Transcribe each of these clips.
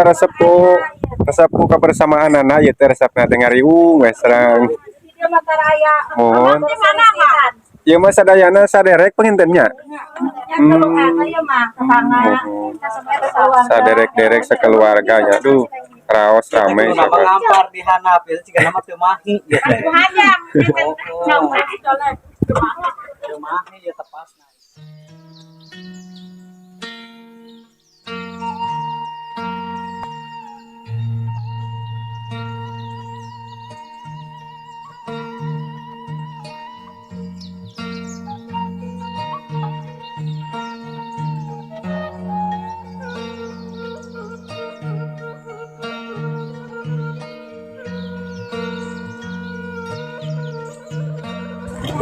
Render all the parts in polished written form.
resepku kebersamaan anak ya teh resepna dengar riung we serang mohon ieu mah sadayana saderek pengintennya saderek-derek sekeluarga ya duh raos rame ngampar di handap itu ciga nama teu mahi ya teh teu mahi ya tepasna.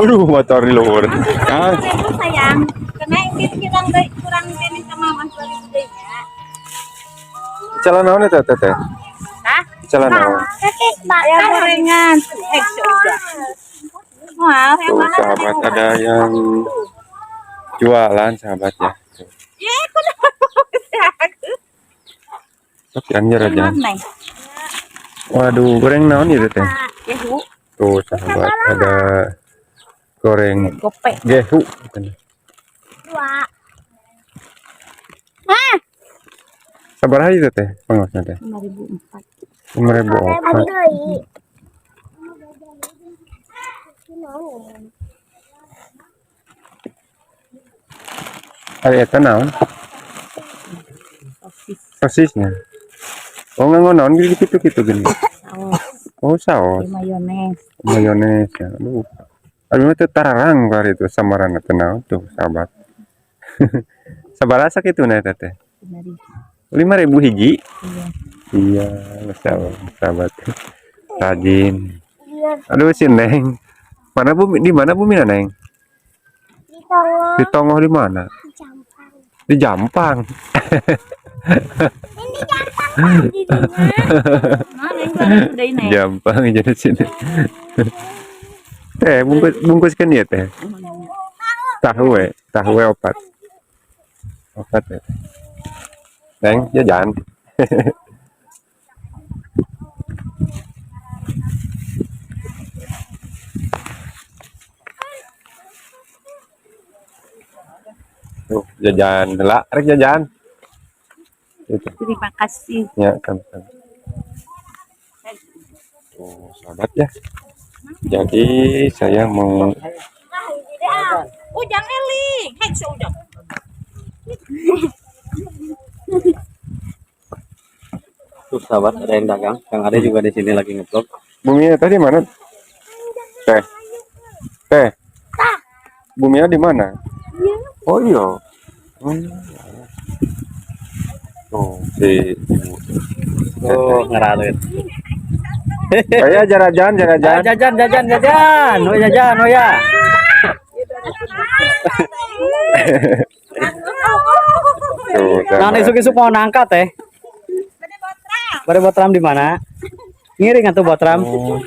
Aduh motor di luhur ah sayang karena ini kurang ini sama mas dari gedenya jalan naon eta teh hah jalan naon ya gorengan udah wah yang tuh mana sahabat ada yang jualan sahabat ya ya udah oke anjir aja waduh goreng naon itu teh tuh sahabat ada goreng gope gehu dua sabaraha itu teh pangosna teh 5.004 5.004 ari eta naon sosisnya oh ngangon naon gitu gini oh saos mayones ya aduh aduh itu tararang kali itu samaran teh naon tuh sahabat sabaraha sakituna eta teh 5.000 hiji iya sahabat rajin aduh si Neng mana bumi di mana bumi Neng di Tongoh di mana di Jampang Jampang jadi sini teh bungkuskan ya teh tahu opat ya Neng jajan tuh jajan lah rek jajan itu terima kasih ya kan tuh sahabat ya jadi saya mau ujang eling ujang Tuh sahabat ada yang dagang, yang ada juga di sini lagi ngeblok. Bumi tadi mana? Teh. Bumi di mana? Oh iya. Oh si ibu. Oh ngaralit. Saya jajan. Jajan. Oh ya. Nah, isuk-isuk mau nangkat teh. Bade botram di mana? Ngiring atuh botram. Oh.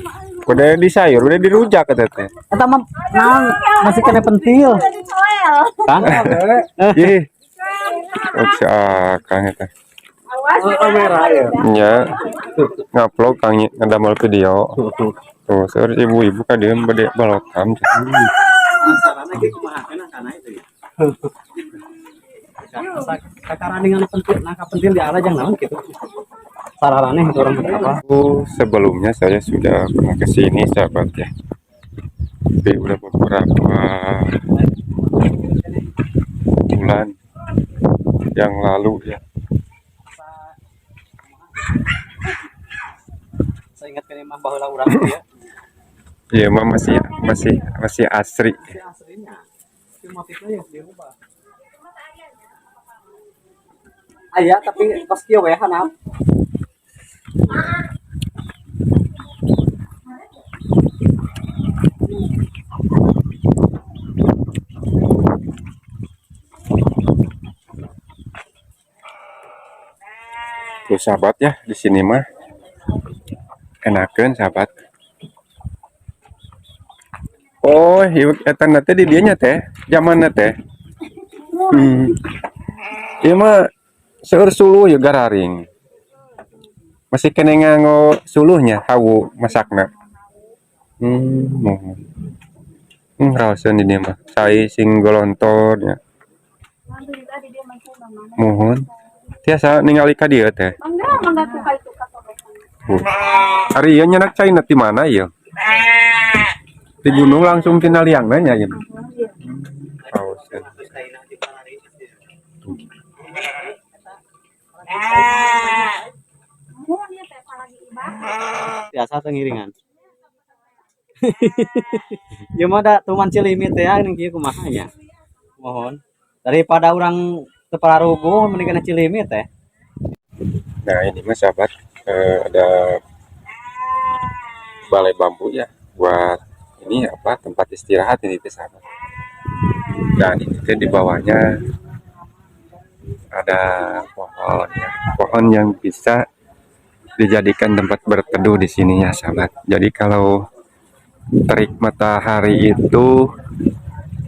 Udah di sayur, udah dirujak kata teh. Eta mah naon masih kena pentil. Kang. Ih. Kang eta. Oh merah ya. Nya. Ngupload Kang ngadamel video. Tuh, seur ibu-ibu ka dieu bade balokam. Masarana ge kumaha kana itu ya. Sakarang dengan pentil, nangka pentil di ala jangan naon gitu. Sararane orang berapa? Sebelumnya saya sudah pernah ke sini sahabat ya. Tapi udah beberapa bulan yang lalu ya. Saya ingat kan mah baheula urang ya. Iya mah masih asri. Aslinya. Cuma motifnya yang diubah. Aya tapi pas kieu we hanap. Tuh sahabat ya di sini mah enakeun sahabat. Oh, eta teh di dieu nya teh, zamanna teh. Ieu mah seueur suluh ya gararing. Masih kena nganggo suluhnya hawu masakna. Mohon. Raoseun di dieu mah. Cai sing golontornya. Mohon. Tiasa ningali ka dieu teh. Mangga ku itu kasorokan. Ari ieu nyanak cai di mana ieu? Di gunung langsung tina liangna nya ieu. Raoseun. Biasa tuh ngiringan. Ya mah da tuman cilimit teh ning kieu kumaha nya. Mohon. Daripada orang teu pararugo mending kana cilimit teh. Nah, ini mah sahabat ada balai bambu ya buat ini apa tempat istirahat ini teh sahabat. Dan ini teh di bawahnya ada pohon ya. Pohon yang bisa dijadikan tempat berteduh di sini ya sahabat. Jadi kalau terik matahari itu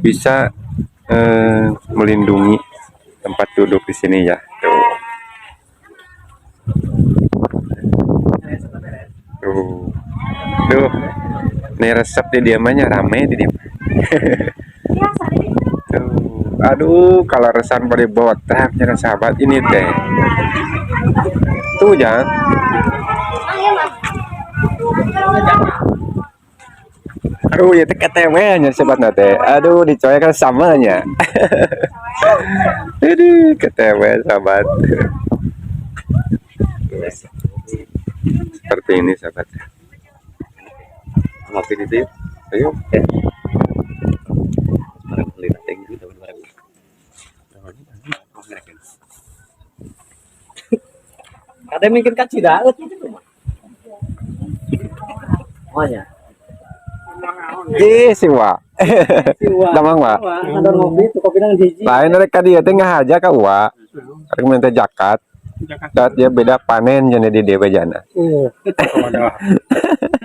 bisa melindungi tempat duduk di sini ya. Tuh. Tuh. Ini resep di diamanya rame di dia. Tuh. Aduh, kalau resan pada botak ya sahabat ini teh. Tuh jangan. Aduh, ya teh ketewe sahabat nate. Aduh, dicoykan samanya. Aduh, ketewe sahabat. Seperti ini sahabat. Ngopi di sini. Ayo. Barang beli teng gitu barang. Ada mungkin ka Cidaeut gitu mah. Oh nya. Siwa. Damang wa. Ada ngopi tuh kopi nang hiji. Lain rek ka dieu teh ngahaja ka wa. Rek minta jakat. Dat dia beda panen jeung di dieu bejana.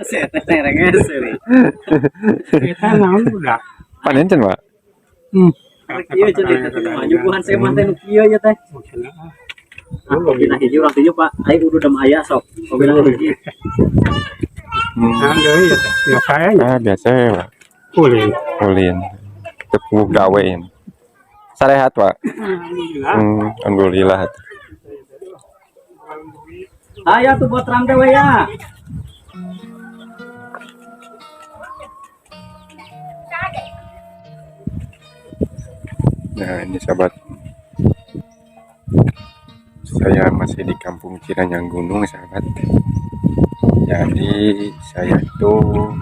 Saya teh renges euy. Kita naon udah. Panen cenah, Pak? Kieu cenah teh maju buhan saya mah teh kieu ya teh. Kopi nang hiji urang tujuh Pak. Aing kudu dem aya sok. Kopi nang hiji. Nah, deui ya teh. Ya saya Ah, biasa ya, Pak. kulin. Ulin. Tepung gawe ini. Sarehat, Pak. Alhamdulillah. Alhamdulillah. Aya tuh buat ram teh we ya. Nah, ini sahabat. Saya masih di kampung Ciranyang Gunung, sahabat. Jadi, saya tuh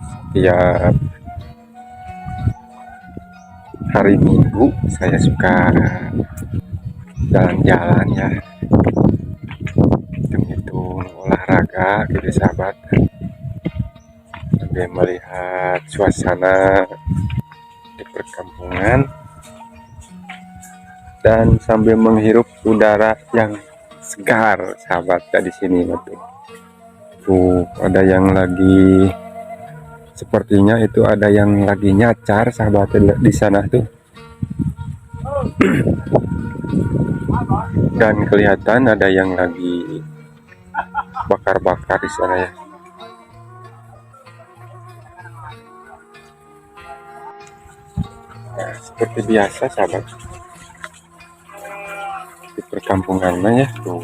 setiap hari Minggu saya suka jalan-jalan ya. Itu olahraga gitu sahabat. Sambil melihat suasana di perkampungan dan sambil menghirup udara yang segar sahabat di sini betul. Tuh ada yang lagi sepertinya itu ada yang lagi nyacar sahabat di sana tuh. Dan kelihatan ada yang lagi bakar-bakar di sana ya. Nah, seperti biasa sahabat di perkampungannya ya tuh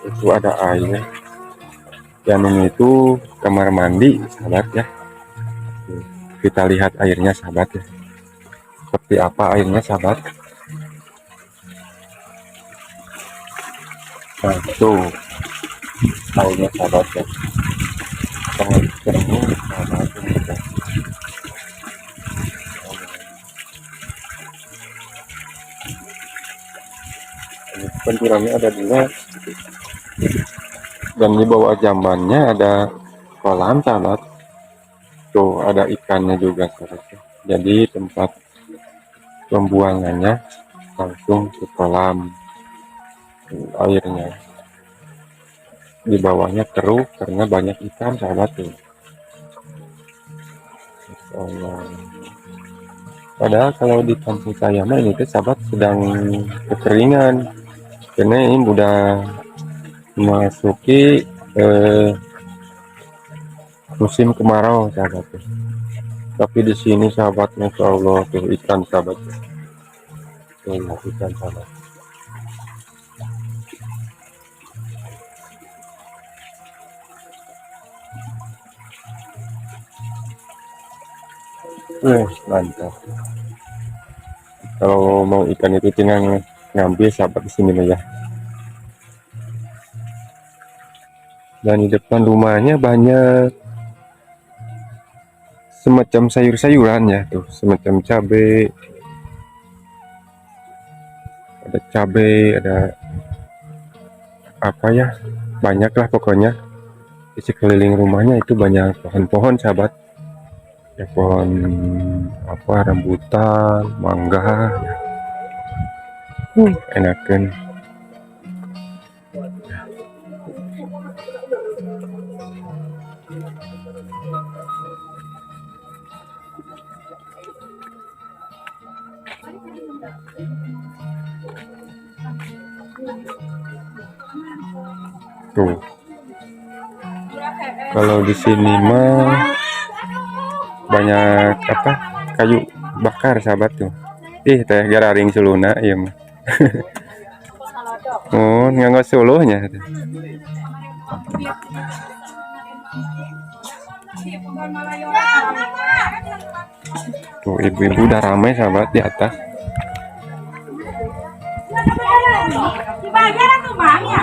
itu ada air yang itu kamar mandi sahabat ya. Tuh, kita lihat airnya sahabat ya, seperti apa airnya sahabat. Nah tuh airnya sahabat ya, sangat jernih sahabat ini ya. Penjurannya ada dua dan di bawah jambannya ada kolam sahabat. Tuh ada ikannya juga sahabat. Jadi tempat pembuangannya langsung ke kolam. Tuh, airnya di bawahnya keruh karena banyak ikan sahabat tuh. Padahal kalau di kampung saya mah ini tuh sahabat sedang kekeringan. Karena ini udah memasuki musim kemarau sahabat. Tapi di sini sahabat, masya Allah tuh ikan sahabat. Tuh ikan sahabat. Mantap. Kalau mau ikan itu tinggal ngambil sahabat di sini ya. Dan di depan rumahnya banyak semacam sayur-sayuran ya tuh, semacam cabai, ada apa ya, banyak lah pokoknya. Di sekeliling rumahnya itu banyak pohon-pohon sahabat ya, pohon apa, rambutan, mangga ya. Enakan. Tuh. Kalau di sini mah banyak apa, kayu bakar sahabat tuh. Ih teh gararing suluna ieu mah. Oh, nganggo suluhnya. Tuh ibu-ibu udah ramai sahabat di atas. Dibayar tuh Bang ya?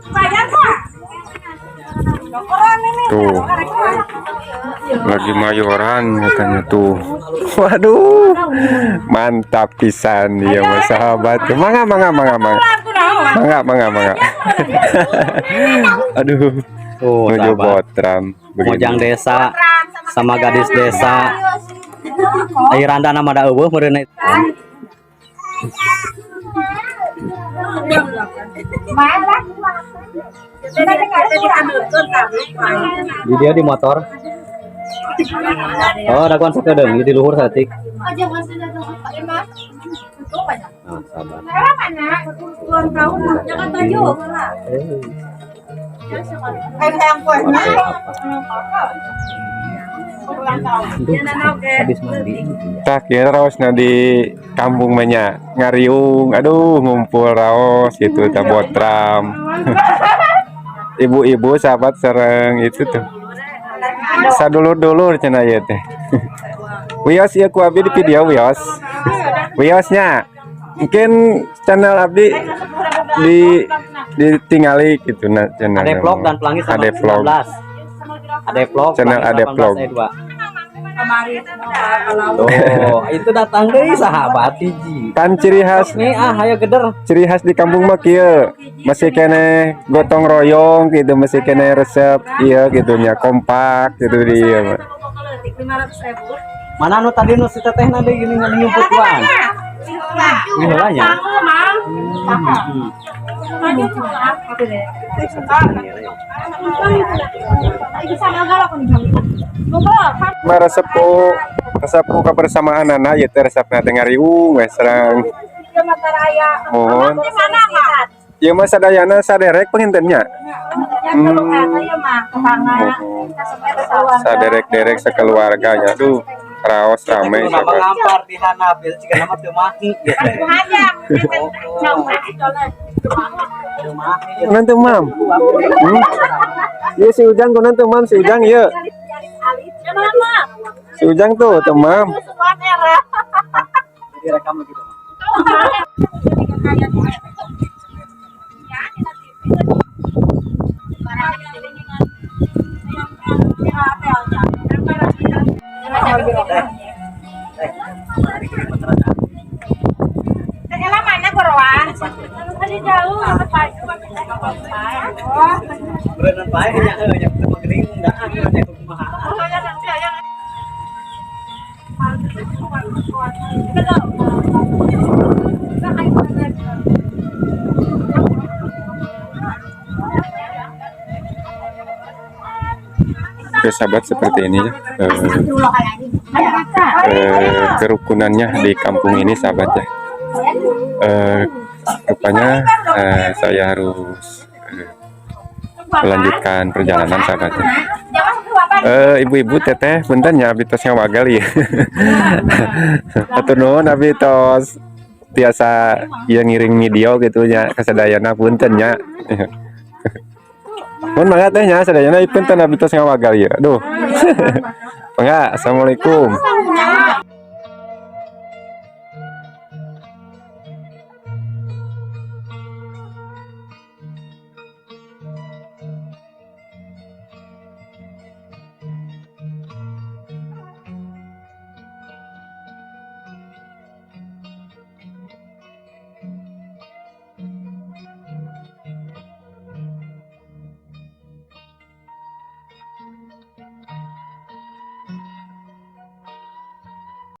Dibayar Pak? Tuh lagi mayoran katanya tuh. Waduh, mantap pisan dia mas sahabat. Mangga. Aduh, menuju Botram. Mojang desa sama gadis desa. Ayo randa nama da eueuh meureun. Di dia di motor. Oh, ada konsep kedeung di luhur saeutik. Nah, sabar. Habis mandi. Tak kira raosna di kampung banyak ngariung, aduh ngumpul raos gitu ta Botram. Ibu-ibu sahabat sareng itu tuh. Sadulur-dulur cenah ieu teh. Wios ieu ku abdi di video wios. Wiosnya mungkin channel abdi ditingali gitu na channel. Ade vlog dan pelangi sama Ade vlog. 19. Ade vlog. Channel Ade vlog. Oh, itu datang deui sahabat hiji. Kan ciri khas Nih ayo geder. ciri khas di kampung mah kieu, masih kene gotong royong gitu, masih kene resep iya gitu nya, kompak gitu dia mah. Mana nu tadi nu si tetehna deui gini nyumput wae. Ini heulanya. Resepku kebersamaan anak ya teh resepna teh ngariung we sareng mohon. Ieu mah sadayana saderek pengintennya. Saderek-derek sekeluarganya tuh raos rame Kenapa ngampar di Hanabil jika nama teu mahi gitu. Nanti mam. Iya si Ujang tuh nanti mam, si Ujang iya. Si Ujang tuh temam. Direkam gitu. Berenang baik yang terpegering enggak yang kumaha. Oke sahabat, seperti ini ya kerukunannya di kampung ini sahabat ya. Rupanya saya harus melanjutkan perjalanan sahabatnya. Jangan keluar. Ibu-ibu teteh punten nya abi tos ngawagal ya. Atuh nuhun abi tos biasa yang ngiring video gitu nya kasadayana punten nya. Mun mangga teh nya sadayana punten abi tos ngawagal ya. Aduh. Mangga, assalamualaikum.